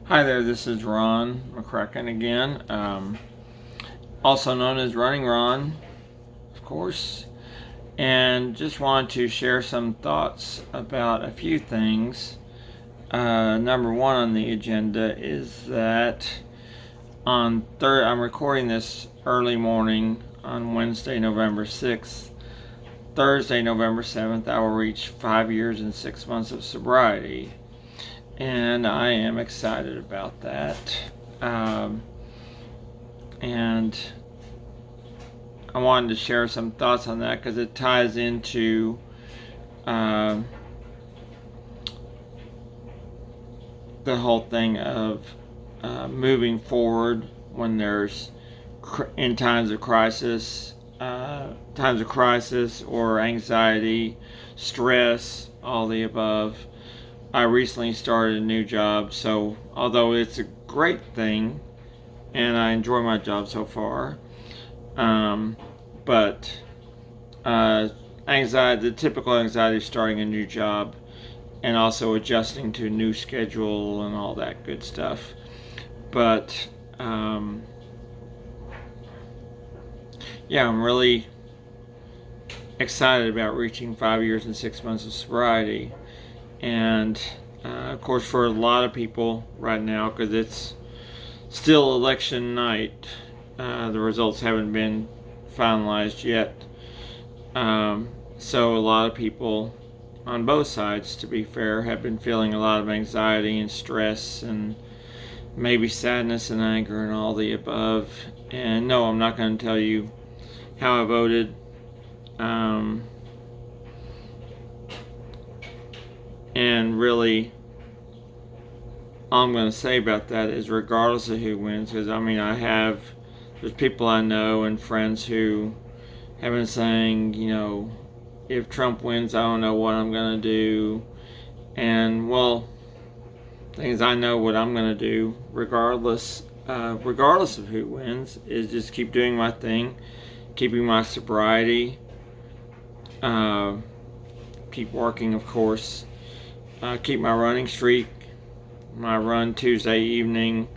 Hi there, this is Ron McCracken again, also known as Running Ron, of course, and just wanted to share some thoughts about a few things. Number one on the agenda is that I'm recording this early morning on Wednesday, November 6th. Thursday, November 7th, I will reach 5 years and 6 months of sobriety. And I am excited about that. And I wanted to share some thoughts on that because it ties into the whole thing of moving forward when there's in times of crisis or anxiety, stress, all the above. I recently started a new job, so although it's a great thing and I enjoy my job so far, but anxiety, the typical anxiety of starting a new job and also adjusting to a new schedule and all that good stuff. But yeah, I'm really excited about reaching 5 years and 6 months of sobriety. And of course, for a lot of people right now, because it's still election night, the results haven't been finalized yet. So a lot of people on both sides, to be fair, have been feeling a lot of anxiety and stress and maybe sadness and anger and all the above. And no, I'm not going to tell you how I voted. And really, all I'm going to say about that is regardless of who wins, because there's people I know and friends who have been saying, if Trump wins, I don't know what I'm going to do. And well, things I know what I'm going to do, regardless of who wins, is just keep doing my thing, keeping my sobriety, keep working, of course. Keep my running streak. My run Tuesday evening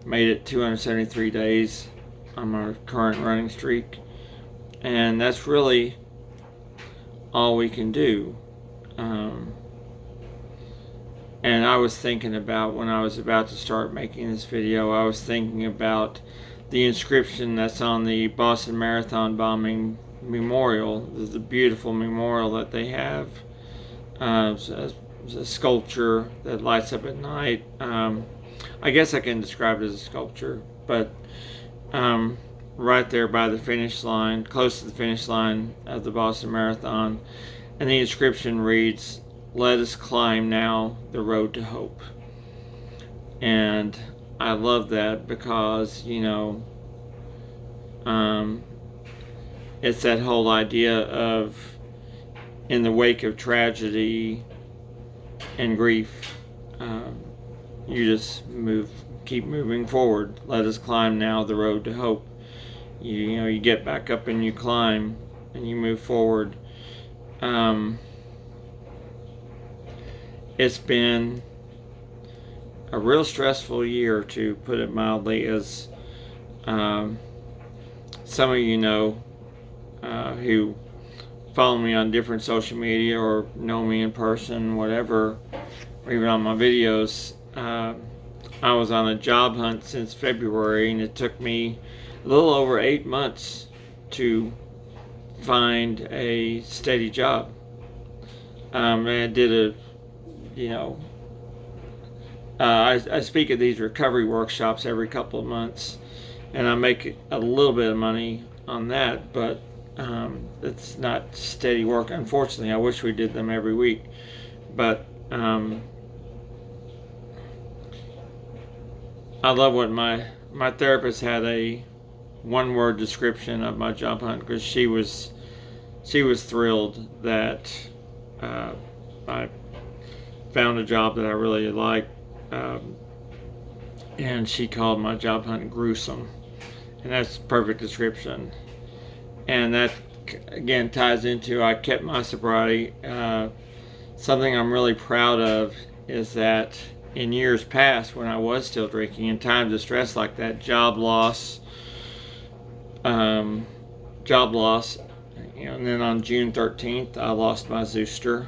made it 273 days on my current running streak. And that's really all we can do. And I was thinking about, when I was about to start making this video, I was thinking about the inscription that's on the Boston Marathon bombing memorial, the beautiful memorial that they have. A sculpture that lights up at night. I guess I can describe it as a sculpture, but right there by the finish line, close to the finish line of the Boston Marathon, and the inscription reads, "Let us climb now the road to hope." And I love that because, it's that whole idea of, in the wake of tragedy and grief, you just keep moving forward. Let us climb now the road to hope. You get back up and you climb and you move forward. It's been a real stressful year, to put it mildly, as some of you know, who follow me on different social media or know me in person, whatever, or even on my videos. I was on a job hunt since February, and it took me a little over 8 months to find a steady job. And I did I speak at these recovery workshops every couple of months, and I make a little bit of money on that, but it's not steady work. Unfortunately, I wish we did them every week. But I love what my therapist had a one-word description of my job hunt, because she was thrilled that I found a job that I really liked, and she called my job hunt gruesome, and that's the perfect description. And that again ties into, I kept my sobriety. Something I'm really proud of is that in years past when I was still drinking, in times of stress like that, job loss, and then on June 13th, I lost my Zooster.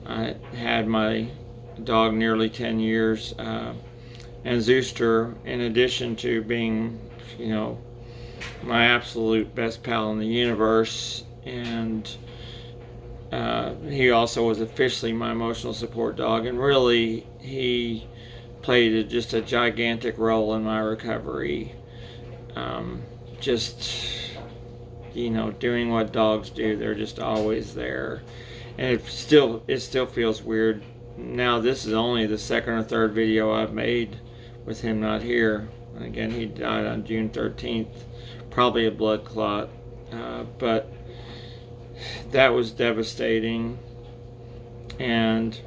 I had my dog nearly 10 years, and Zooster, in addition to being, my absolute best pal in the universe, and he also was officially my emotional support dog, and really he played just a gigantic role in my recovery. Doing what dogs do. They're just always there, and it still feels weird. Now this is only the second or third video I've made with him not here. And again, he died on June 13th, probably a blood clot, but that was devastating. And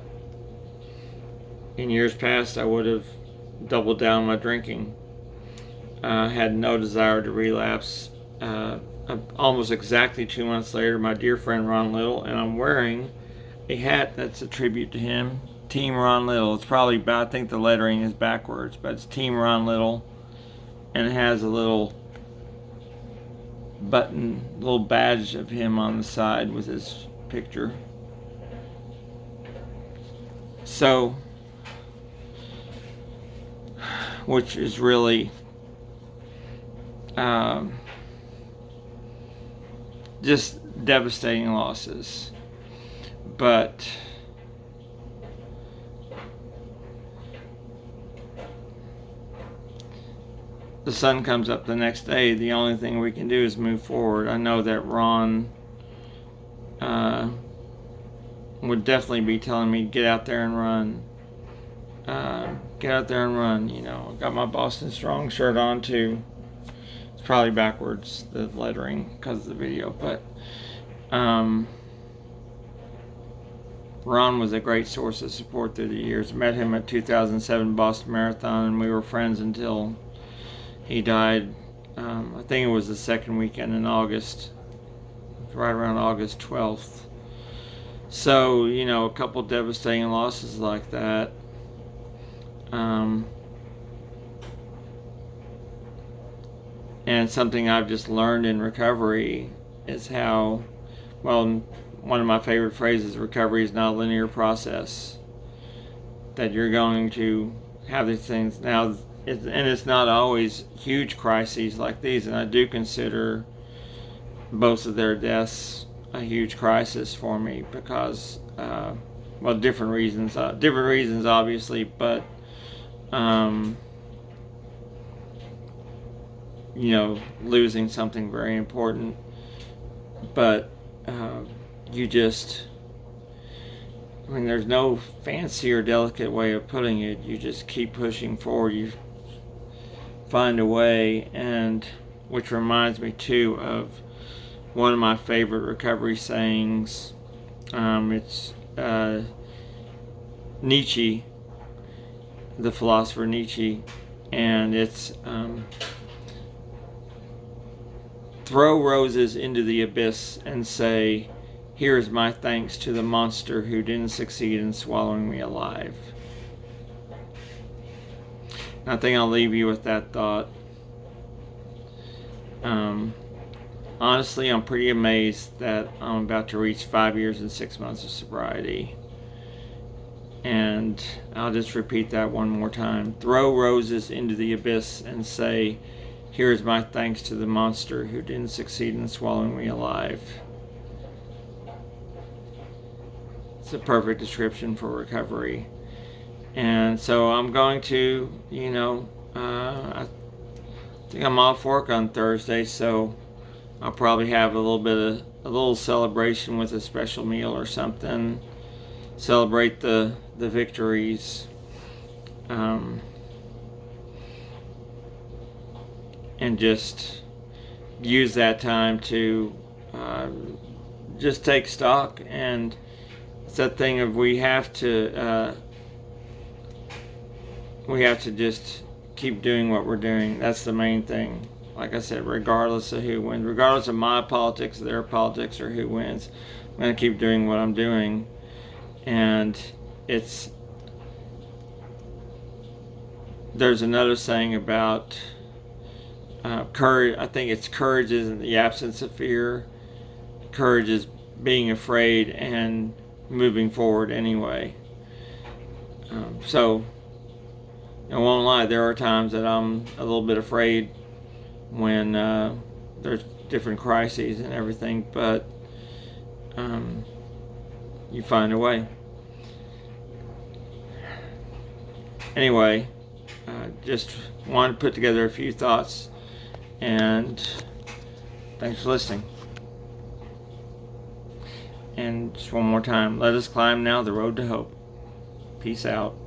in years past, I would have doubled down on my drinking. Had no desire to relapse. Almost exactly 2 months later, my dear friend Ron Little, and I'm wearing a hat that's a tribute to him, Team Ron Little. It's probably, I think the lettering is backwards, but it's Team Ron Little, and it has a little badge of him on the side with his picture. So, which is really just devastating losses. But the sun comes up the next day. The only thing we can do is move forward. I know that Ron would definitely be telling me, get out there and run. Get out there and run. I got my Boston Strong shirt on too. It's probably backwards, the lettering, because of the video. But Ron was a great source of support through the years. Met him at 2007 Boston Marathon, and we were friends until he died. I think it was the second weekend in August, right around August 12th. So, a couple devastating losses like that. And something I've just learned in recovery is how, one of my favorite phrases, recovery is not a linear process. That you're going to have these things. Now, and it's not always huge crises like these, and I do consider both of their deaths a huge crisis for me because, different reasons obviously, but losing something very important. But there's no fancy or delicate way of putting it. You just keep pushing forward. You find a way, and which reminds me too of one of my favorite recovery sayings. It's Nietzsche, the philosopher Nietzsche, and it's throw roses into the abyss and say, here is my thanks to the monster who didn't succeed in swallowing me alive. And I think I'll leave you with that thought. Honestly, I'm pretty amazed that I'm about to reach 5 years and 6 months of sobriety. And I'll just repeat that one more time. Throw roses into the abyss and say, here is my thanks to the monster who didn't succeed in swallowing me alive. It's a perfect description for recovery. And so I'm going to, I think I'm off work on Thursday, so I'll probably have a little celebration with a special meal or something. Celebrate the victories. And just use that time to just take stock. And it's that thing of we have to just keep doing what we're doing. That's the main thing. Like I said, regardless of who wins, regardless of my politics, their politics, or who wins, I'm going to keep doing what I'm doing. And it's there's another saying about courage. I think it's courage isn't the absence of fear. Courage is being afraid and moving forward anyway. So I won't lie, there are times that I'm a little bit afraid when there's different crises and everything, but you find a way. Anyway, just wanted to put together a few thoughts, and thanks for listening. And just one more time, let us climb now the road to hope. Peace out.